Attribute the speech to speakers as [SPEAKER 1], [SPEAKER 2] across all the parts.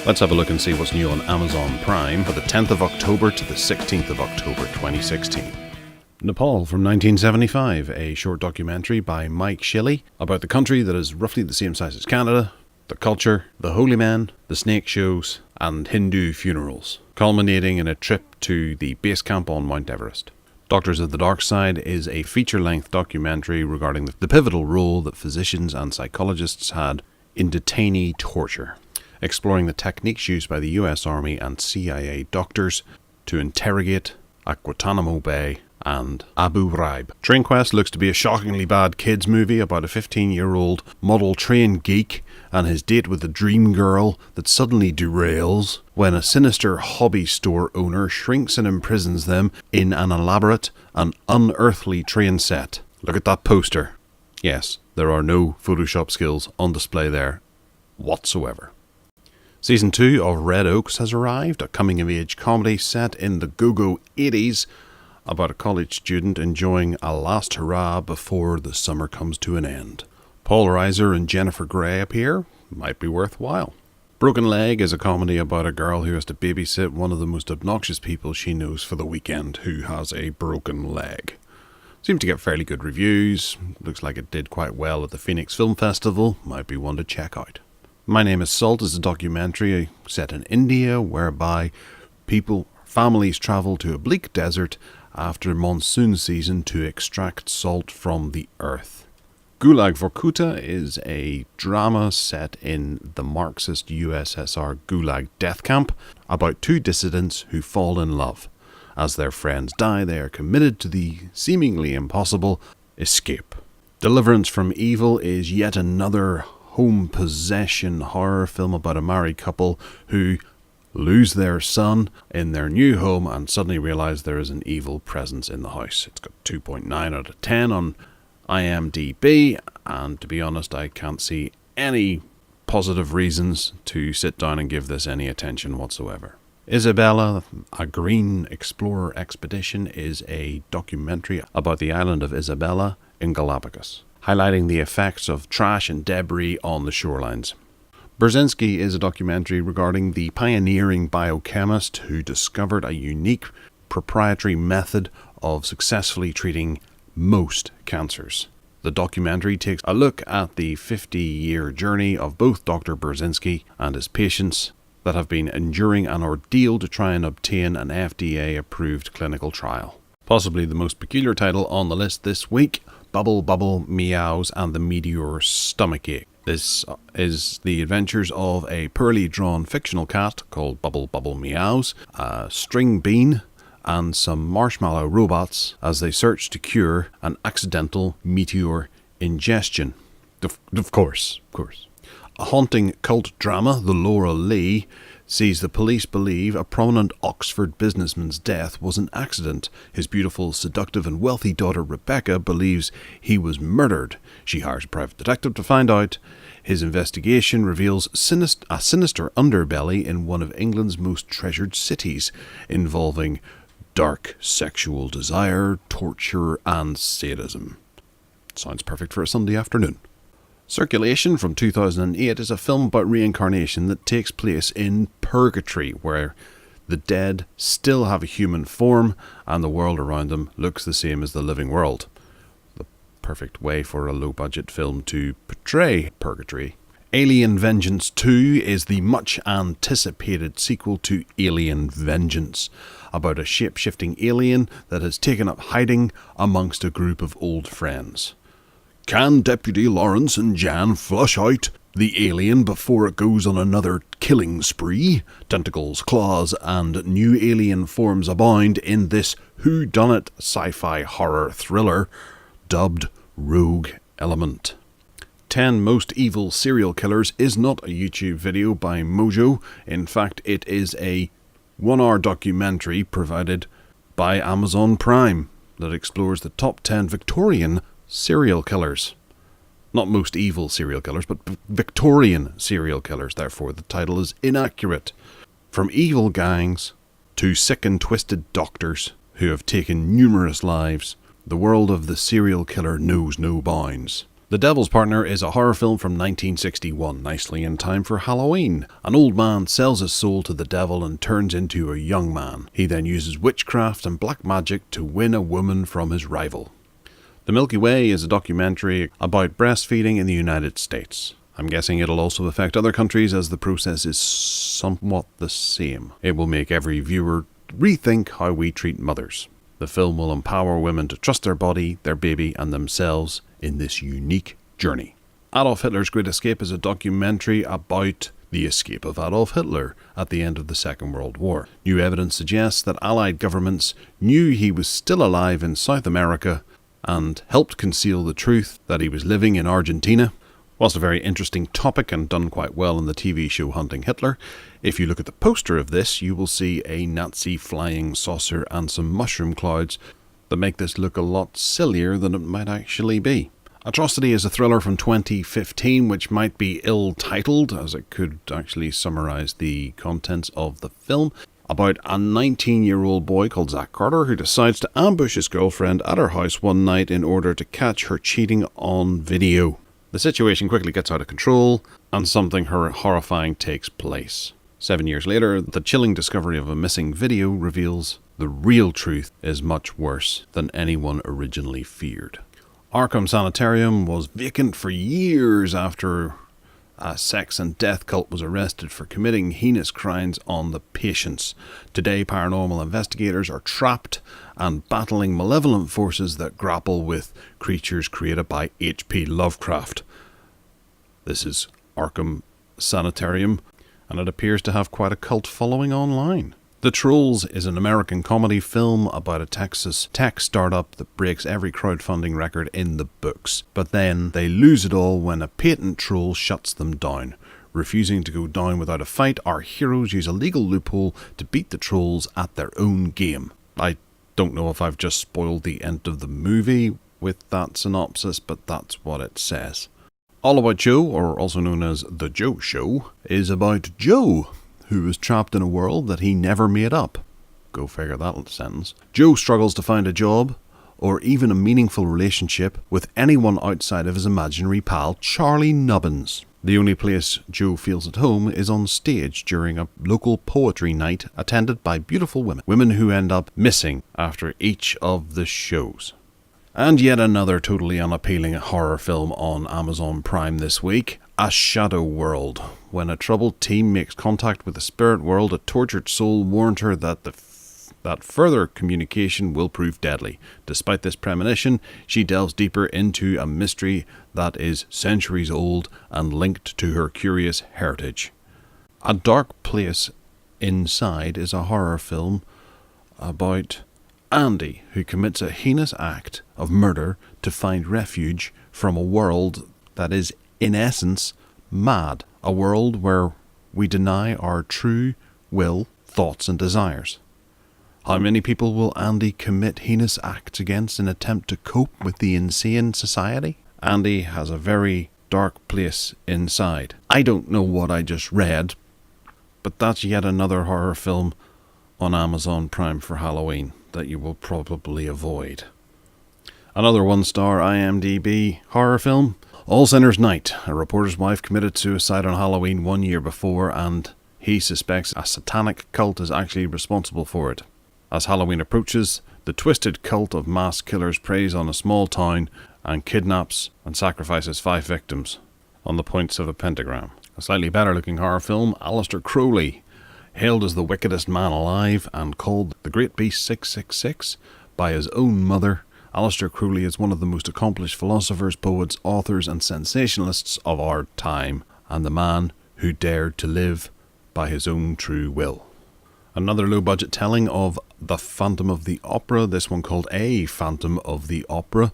[SPEAKER 1] Let's have a look and see what's new on Amazon Prime for the 10th of October to the 16th of October 2016. Nepal from 1975, a short documentary by Mike Shilley about the country that is roughly the same size as Canada, the culture, the holy men, the snake shows, and Hindu funerals, culminating in a trip to the base camp on Mount Everest. Doctors of the Dark Side is a feature-length documentary regarding the pivotal role that physicians and psychologists had in detainee torture, exploring the techniques used by the US Army and CIA doctors to interrogate at Guantanamo Bay and Abu Ghraib. Train Quest looks to be a shockingly bad kids movie about a 15-year-old model train geek and his date with a dream girl that suddenly derails when a sinister hobby store owner shrinks and imprisons them in an elaborate and unearthly train set. Look at that poster. Yes, there are no Photoshop skills on display there whatsoever. Season 2 of Red Oaks has arrived, a coming-of-age comedy set in the go-go 80s about a college student enjoying a last hurrah before the summer comes to an end. Paul Reiser and Jennifer Grey appear. Might be worthwhile. Broken Leg is a comedy about a girl who has to babysit one of the most obnoxious people she knows for the weekend who has a broken leg. Seemed to get fairly good reviews. Looks like it did quite well at the Phoenix Film Festival. Might be one to check out. My Name is Salt is a documentary set in India whereby families travel to a bleak desert after monsoon season to extract salt from the earth. Gulag Vorkuta is a drama set in the Marxist USSR Gulag death camp about two dissidents who fall in love. As their friends die, they are committed to the seemingly impossible escape. Deliverance from Evil is yet another home possession horror film about a married couple who lose their son in their new home and suddenly realize there is an evil presence in the house. It's got 2.9 out of 10 on IMDb, and to be honest, I can't see any positive reasons to sit down and give this any attention whatsoever. Isabella, a Green Explorer Expedition, is a documentary about the island of Isabella in Galapagos, highlighting the effects of trash and debris on the shorelines. Burzynski is a documentary regarding the pioneering biochemist who discovered a unique proprietary method of successfully treating most cancers. The documentary takes a look at the 50-year journey of both Dr. Burzynski and his patients that have been enduring an ordeal to try and obtain an FDA-approved clinical trial. Possibly the most peculiar title on the list this week, Bubble Bubble, Meows and the Meteor Stomachache. This is the adventures of a poorly drawn fictional cat called Bubble Bubble Meows, a string bean, and some marshmallow robots as they search to cure an accidental meteor ingestion. Of course. A haunting cult drama, The Loreley, sees the police believe a prominent Oxford businessman's death was an accident. His beautiful, seductive and wealthy daughter Rebecca believes he was murdered. She hires a private detective to find out. His investigation reveals a sinister underbelly in one of England's most treasured cities, involving dark sexual desire, torture and sadism. Sounds perfect for a Sunday afternoon. Circulation from 2008 is a film about reincarnation that takes place in purgatory, where the dead still have a human form and the world around them looks the same as the living world. The perfect way for a low-budget film to portray purgatory. Alien Vengeance 2 is the much-anticipated sequel to Alien Vengeance, about a shape-shifting alien that has taken up hiding amongst a group of old friends. Can Deputy Lawrence and Jan flush out the alien before it goes on another killing spree? Tentacles, claws, and new alien forms abound in this whodunit sci-fi horror thriller dubbed Rogue Element. 10 Most Evil Serial Killers is not a YouTube video by Mojo. In fact, it is a 1-hour documentary provided by Amazon Prime that explores the top 10 Victorian serial killers. Not most evil serial killers, but Victorian serial killers. Therefore, the title is inaccurate. From evil gangs to sick and twisted doctors who have taken numerous lives, the world of the serial killer knows no bounds. The Devil's Partner is a horror film from 1961, nicely in time for Halloween. An old man sells his soul to the devil and turns into a young man. He then uses witchcraft and black magic to win a woman from his rival. The Milky Way is a documentary about breastfeeding in the United States. I'm guessing it'll also affect other countries as the process is somewhat the same. It will make every viewer rethink how we treat mothers. The film will empower women to trust their body, their baby, and themselves in this unique journey. Adolf Hitler's Great Escape is a documentary about the escape of Adolf Hitler at the end of the Second World War. New evidence suggests that Allied governments knew he was still alive in South America and helped conceal the truth that he was living in Argentina. Whilst a very interesting topic and done quite well in the TV show Hunting Hitler, if you look at the poster of this, you will see a Nazi flying saucer and some mushroom clouds that make this look a lot sillier than it might actually be. Atrocity is a thriller from 2015 which might be ill-titled, as it could actually summarise the contents of the film, about a 19-year-old boy called Zach Carter who decides to ambush his girlfriend at her house one night in order to catch her cheating on video. The situation quickly gets out of control, and something horrifying takes place. 7 years later, the chilling discovery of a missing video reveals the real truth is much worse than anyone originally feared. Arkham Sanitarium was vacant for years after a sex and death cult was arrested for committing heinous crimes on the patients. Today, paranormal investigators are trapped and battling malevolent forces that grapple with creatures created by H.P. Lovecraft. This is Arkham Sanitarium, and it appears to have quite a cult following online. The Trolls is an American comedy film about a Texas tech startup that breaks every crowdfunding record in the books, but then they lose it all when a patent troll shuts them down. Refusing to go down without a fight, our heroes use a legal loophole to beat the trolls at their own game. I don't know if I've just spoiled the end of the movie with that synopsis, but that's what it says. All About Joe, or also known as The Joe Show, is about Joe, who is trapped in a world that he never made up. Go figure that sentence. Joe struggles to find a job, or even a meaningful relationship, with anyone outside of his imaginary pal, Charlie Nubbins. The only place Joe feels at home is on stage during a local poetry night attended by beautiful women. Women who end up missing after each of the shows. And yet another totally unappealing horror film on Amazon Prime this week, A Shadow World. When a troubled teen makes contact with the spirit world, a tortured soul warned her that that further communication will prove deadly. Despite this premonition, she delves deeper into a mystery that is centuries old and linked to her curious heritage. A Dark Place Inside is a horror film about Andy, who commits a heinous act of murder to find refuge from a world that is, in essence, mad. A world where we deny our true will, thoughts and desires. How many people will Andy commit heinous acts against in an attempt to cope with the insane society? Andy has a very dark place inside. I don't know what I just read, but that's yet another horror film on Amazon Prime for Halloween that you will probably avoid. Another one-star IMDb horror film, All Sinners' Night. A reporter's wife committed suicide on Halloween 1 year before, and he suspects a satanic cult is actually responsible for it. As Halloween approaches, the twisted cult of mass killers preys on a small town and kidnaps and sacrifices 5 victims on the points of a pentagram. A slightly better-looking horror film, Aleister Crowley. Hailed as the wickedest man alive and called the Great Beast 666 by his own mother, Aleister Crowley is one of the most accomplished philosophers, poets, authors and sensationalists of our time, and the man who dared to live by his own true will. Another low-budget telling of The Phantom of the Opera, this one called A Phantom of the Opera,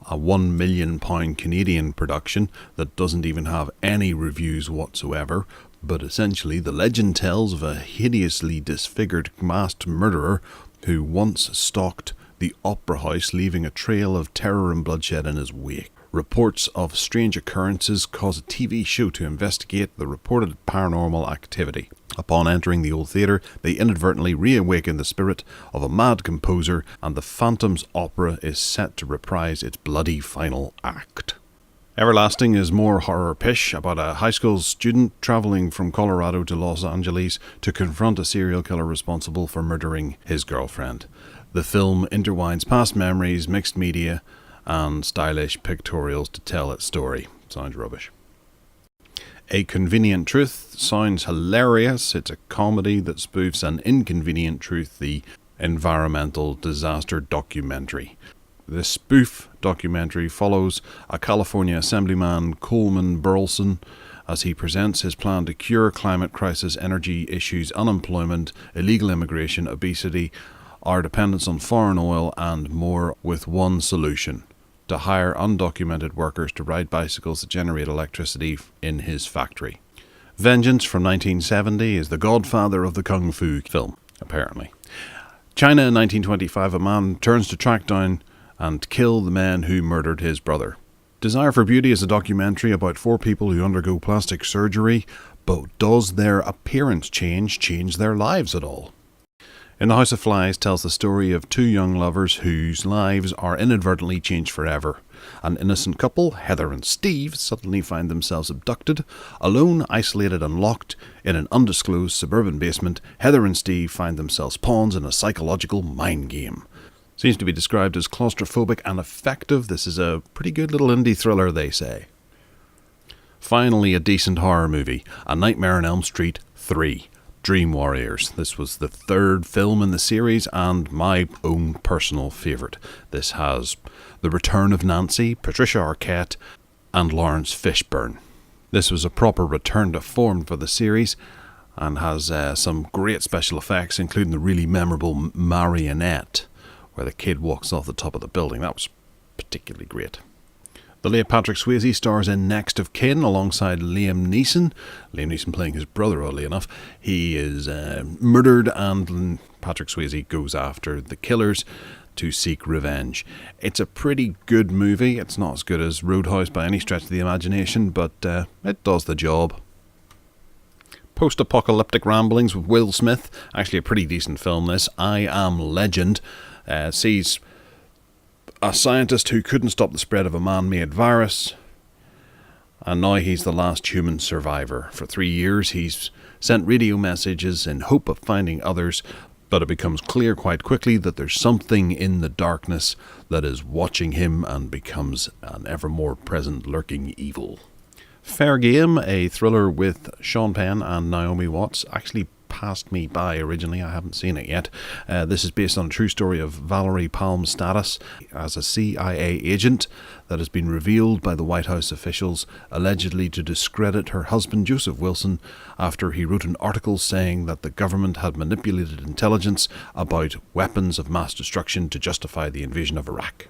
[SPEAKER 1] a £1 million Canadian production that doesn't even have any reviews whatsoever, but essentially the legend tells of a hideously disfigured masked murderer who once stalked the opera house, leaving a trail of terror and bloodshed in his wake. Reports of strange occurrences cause a TV show to investigate the reported paranormal activity. Upon entering the old theatre, they inadvertently reawaken the spirit of a mad composer, and the Phantom's opera is set to reprise its bloody final act. Everlasting is more horror-pish about a high school student travelling from Colorado to Los Angeles to confront a serial killer responsible for murdering his girlfriend. The film intertwines past memories, mixed media, and stylish pictorials to tell its story. Sounds rubbish. A Convenient Truth sounds hilarious. It's a comedy that spoofs an inconvenient truth, the environmental disaster documentary. The spoof documentary follows a California Assemblyman, Coleman Burleson, as he presents his plan to cure climate crisis, energy issues, unemployment, illegal immigration, obesity, our dependence on foreign oil, and more, with one solution: to hire undocumented workers to ride bicycles to generate electricity in his factory. Vengeance from 1970 is the godfather of the kung fu film, apparently. China in 1925, a man turns to track down and kill the man who murdered his brother. Desire for Beauty is a documentary about 4 people who undergo plastic surgery, but does their appearance change their lives at all? In the House of Flies tells the story of 2 young lovers whose lives are inadvertently changed forever. An innocent couple, Heather and Steve, suddenly find themselves abducted. Alone, isolated and locked in an undisclosed suburban basement, Heather and Steve find themselves pawns in a psychological mind game. Seems to be described as claustrophobic and effective. This is a pretty good little indie thriller, they say. Finally, a decent horror movie, A Nightmare on Elm Street 3, Dream Warriors. This was the 3rd film in the series and my own personal favourite. This has the return of Nancy, Patricia Arquette, and Lawrence Fishburne. This was a proper return to form for the series and has some great special effects, including the really memorable marionette where the kid walks off the top of the building. That was particularly great. The late Patrick Swayze stars in Next of Kin alongside Liam Neeson. Liam Neeson playing his brother, oddly enough. He is murdered and Patrick Swayze goes after the killers to seek revenge. It's a pretty good movie. It's not as good as Roadhouse by any stretch of the imagination, but it does the job. Post-apocalyptic ramblings with Will Smith. Actually a pretty decent film, this. I Am Legend. Sees a scientist who couldn't stop the spread of a man-made virus, and now he's the last human survivor. For 3 years he's sent radio messages in hope of finding others, but it becomes clear quite quickly that there's something in the darkness that is watching him and becomes an ever more present lurking evil. Fair Game, a thriller with Sean Penn and Naomi Watts, actually passed me by originally. I haven't seen it yet. This is based on a true story of Valerie Palm's status as a CIA agent that has been revealed by the White House officials, allegedly to discredit her husband Joseph Wilson after he wrote an article saying that the government had manipulated intelligence about weapons of mass destruction to justify the invasion of Iraq.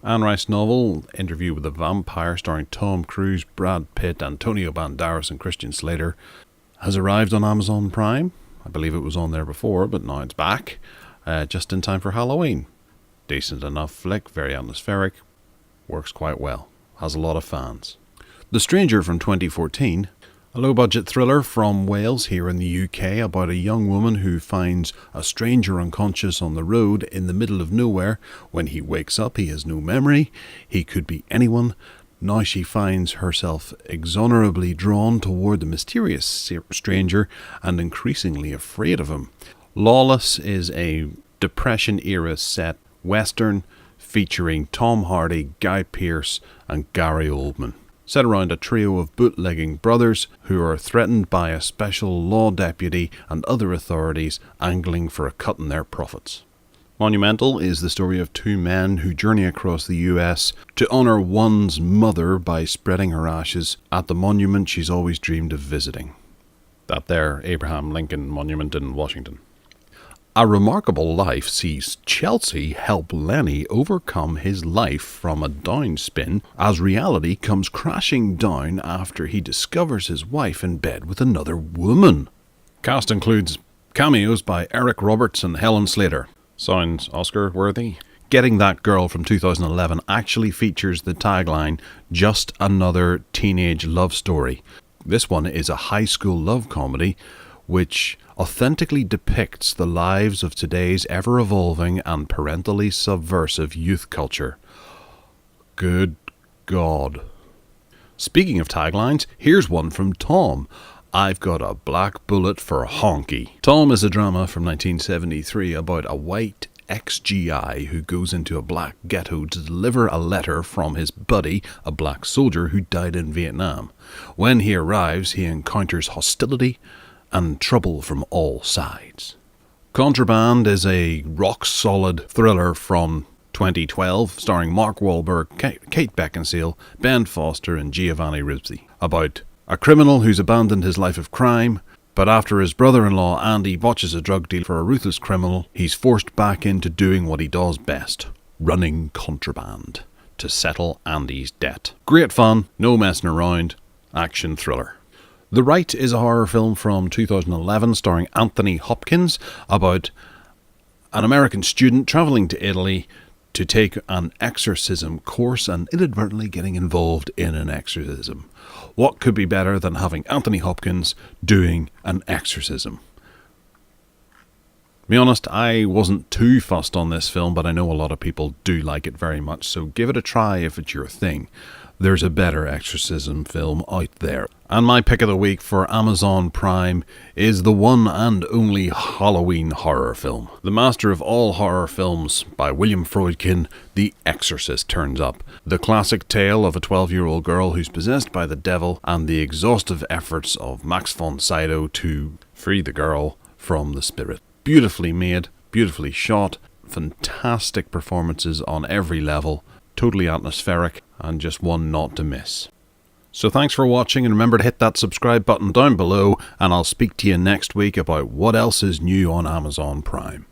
[SPEAKER 1] Anne Rice's novel, Interview with a Vampire, starring Tom Cruise, Brad Pitt, Antonio Banderas and Christian Slater, has arrived on Amazon Prime. I believe it was on there before, but now it's back, just in time for Halloween. Decent enough flick, very atmospheric, works quite well, has a lot of fans. The Stranger from 2014, a low-budget thriller from Wales here in the UK about a young woman who finds a stranger unconscious on the road in the middle of nowhere. When he wakes up, he has no memory. He could be anyone. Now she finds herself inexorably drawn toward the mysterious stranger and increasingly afraid of him. Lawless is a Depression-era set western featuring Tom Hardy, Guy Pearce and Gary Oldman. Set around a trio of bootlegging brothers who are threatened by a special law deputy and other authorities angling for a cut in their profits. Monumental is the story of 2 men who journey across the US to honour one's mother by spreading her ashes at the monument she's always dreamed of visiting. That there Abraham Lincoln Monument in Washington. A Remarkable Life sees Chelsea help Lenny overcome his life from a downspin as reality comes crashing down after he discovers his wife in bed with another woman. Cast includes cameos by Eric Roberts and Helen Slater. Sounds Oscar-worthy? Getting That Girl from 2011 actually features the tagline, "Just another teenage love story." This one is a high school love comedy which authentically depicts the lives of today's ever-evolving and parentally subversive youth culture. Good God. Speaking of taglines, here's one from Tom. I've got a black bullet for Honky. Tom is a drama from 1973 about a white ex-GI who goes into a black ghetto to deliver a letter from his buddy, a black soldier who died in Vietnam. When he arrives, he encounters hostility and trouble from all sides. Contraband is a rock-solid thriller from 2012, starring Mark Wahlberg, Kate Beckinsale, Ben Foster and Giovanni Ribisi, about a criminal who's abandoned his life of crime, but after his brother-in-law Andy botches a drug deal for a ruthless criminal, he's forced back into doing what he does best, running contraband, to settle Andy's debt. Great fun, no messing around, action thriller. The Right is a horror film from 2011 starring Anthony Hopkins about an American student travelling to Italy to take an exorcism course and inadvertently getting involved in an exorcism. What could be better than having Anthony Hopkins doing an exorcism? To be honest, I wasn't too fussed on this film, but I know a lot of people do like it very much, so give it a try if it's your thing. There's a better exorcism film out there. And my pick of the week for Amazon Prime is the one and only Halloween horror film. The master of all horror films by William Friedkin, The Exorcist turns up. The classic tale of a 12-year-old girl who's possessed by the devil and the exhaustive efforts of Max von Sydow to free the girl from the spirit. Beautifully made, beautifully shot, fantastic performances on every level, totally atmospheric, and just one not to miss. So thanks for watching, and remember to hit that subscribe button down below, and I'll speak to you next week about what else is new on Amazon Prime.